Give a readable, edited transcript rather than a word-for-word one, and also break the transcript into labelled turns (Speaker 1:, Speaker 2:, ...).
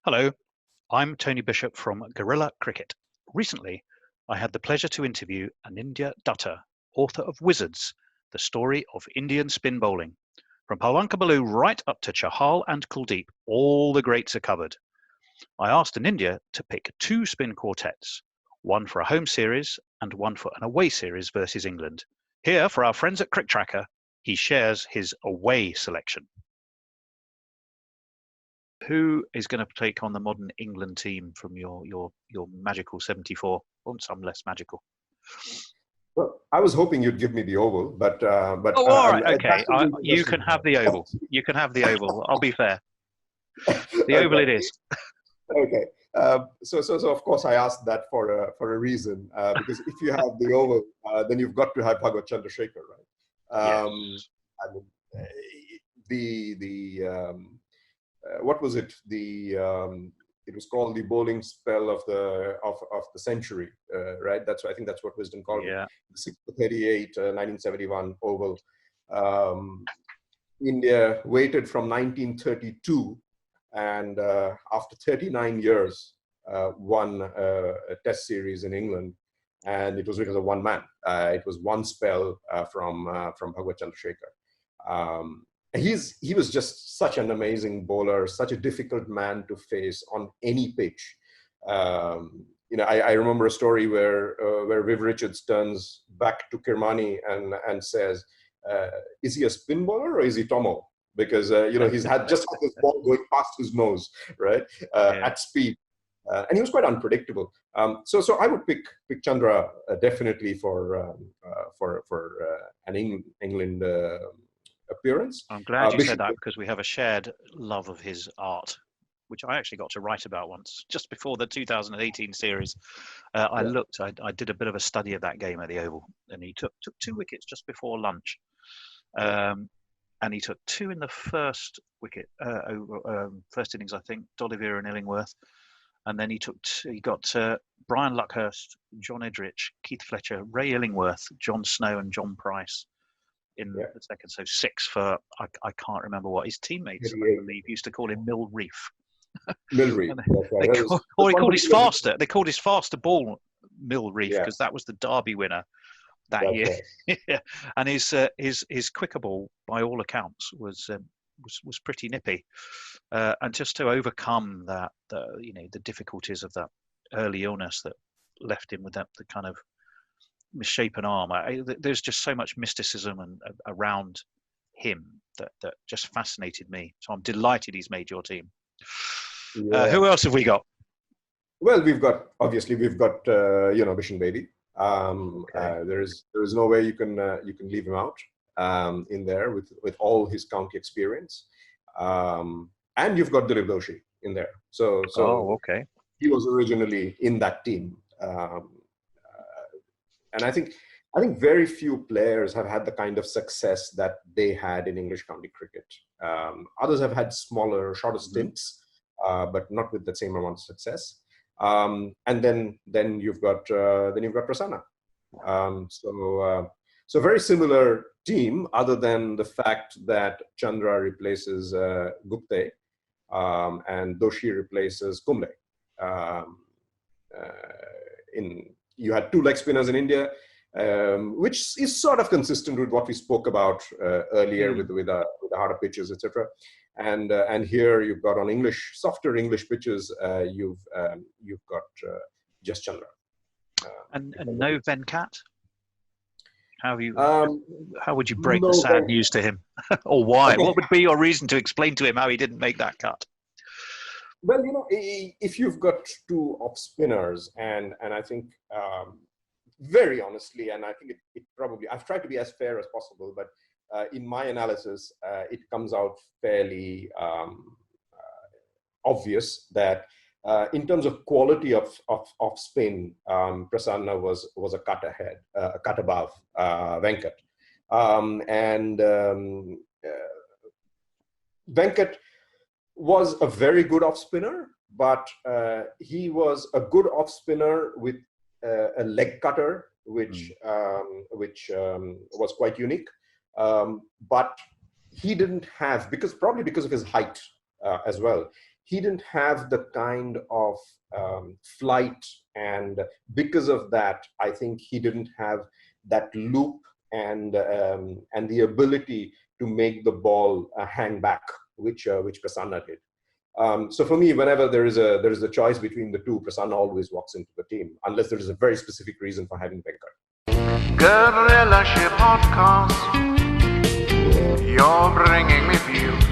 Speaker 1: Hello, I'm Tony Bishop from Guerrilla Cricket. Recently, I had the pleasure to interview Anindya Dutta, author of Wizards, the story of Indian spin bowling. From Palanka Baloo right up to Chahal and Kuldeep, all the greats are covered. I asked Anindya to pick two spin quartets, one for a home series and one for an away series versus England. Here, for our friends at CricTracker, he shares his away selection. Who is going to take on the modern England team from your magical 74, or some less magical?
Speaker 2: Well, I was hoping you'd give me the oval, but
Speaker 1: All right, okay. You
Speaker 2: just
Speaker 1: can have the oval. You can have the oval. I'll be fair. The oval
Speaker 2: okay.
Speaker 1: it is.
Speaker 2: Okay. So of course I asked that for a reason, because if you have the oval, then you've got to have Bhagat Chandrasekhar, right?
Speaker 1: Yes.
Speaker 2: I mean, what was it? It was called the bowling spell of the century, right? I think that's what Wisden called it. The 6 for 38, 1971 oval. India waited from 1932, and after 39 years, won a Test series in England, and it was because of one man. It was one spell from Bhagat Chandrasekhar. He was just such an amazing bowler, such a difficult man to face on any pitch. I remember a story where Viv Richards turns back to Kirmani and says, "Is he a spin bowler or is he Tomo?" Because he's had this ball going past his nose, right, at speed, and he was quite unpredictable. So I would pick Chandra definitely for an England appearance.
Speaker 1: I'm glad you said that, because we have a shared love of his art, which I actually got to write about once, just before the 2018 series. I did a bit of a study of that game at the Oval, and he took 2 wickets just before lunch. And he took 2 in the first innings, I think, D'Oliveira and Illingworth. And then he got Brian Luckhurst, John Edrich, Keith Fletcher, Ray Illingworth, John Snow, and John Price in the second. So 6 for, I can't remember what his teammates, I believe, used to call him Mill Reef.
Speaker 2: Mill Reef.
Speaker 1: They called his faster ball Mill Reef, because that was the Derby winner that year. Right. And his quicker ball, by all accounts, was pretty nippy, and just to overcome the difficulties of that early illness that left him with the kind of misshapen arm. There's just so much mysticism around him that just fascinated me. So I'm delighted he's made your team. Who else have we got?
Speaker 2: Well, we've got Vishen Bedi. There is no way you can leave him out in there with all his county experience, and you've got Dilip Doshi in there. So he was originally in that team, and I think very few players have had the kind of success that they had in English county cricket. Others have had smaller, shorter stints, but not with the same amount of success. And then you've got Prasanna. So very similar team, other than the fact that Chandra replaces Gupte, and Doshi replaces Kumble. You had 2 leg spinners in India, which is sort of consistent with what we spoke about earlier with the harder pitches, etc. And here you've got on softer English pitches, you've got just Chandra.
Speaker 1: And no Venkat? How would you break the sad news to him? Or why? What would be your reason to explain to him how he didn't make that cut?
Speaker 2: Well, if you've got 2 off spinners, and I think very honestly, and I think it probably, I've tried to be as fair as possible, but in my analysis, it comes out fairly obvious that in terms of quality of spin, Prasanna was a cut ahead, a cut above Venkat. Venkat was a very good off spinner, but he was a good off spinner with a leg cutter, which was quite unique. But he didn't have, because of his height as well, he didn't have the kind of flight, and because of that, I think he didn't have that loop and the ability to make the ball hang back, which Prasanna did. So for me, whenever there is a choice between the two, Prasanna always walks into the team, unless there is a very specific reason for having Venkat.
Speaker 3: Guerrilla Ship Podcast, you're bringing me views.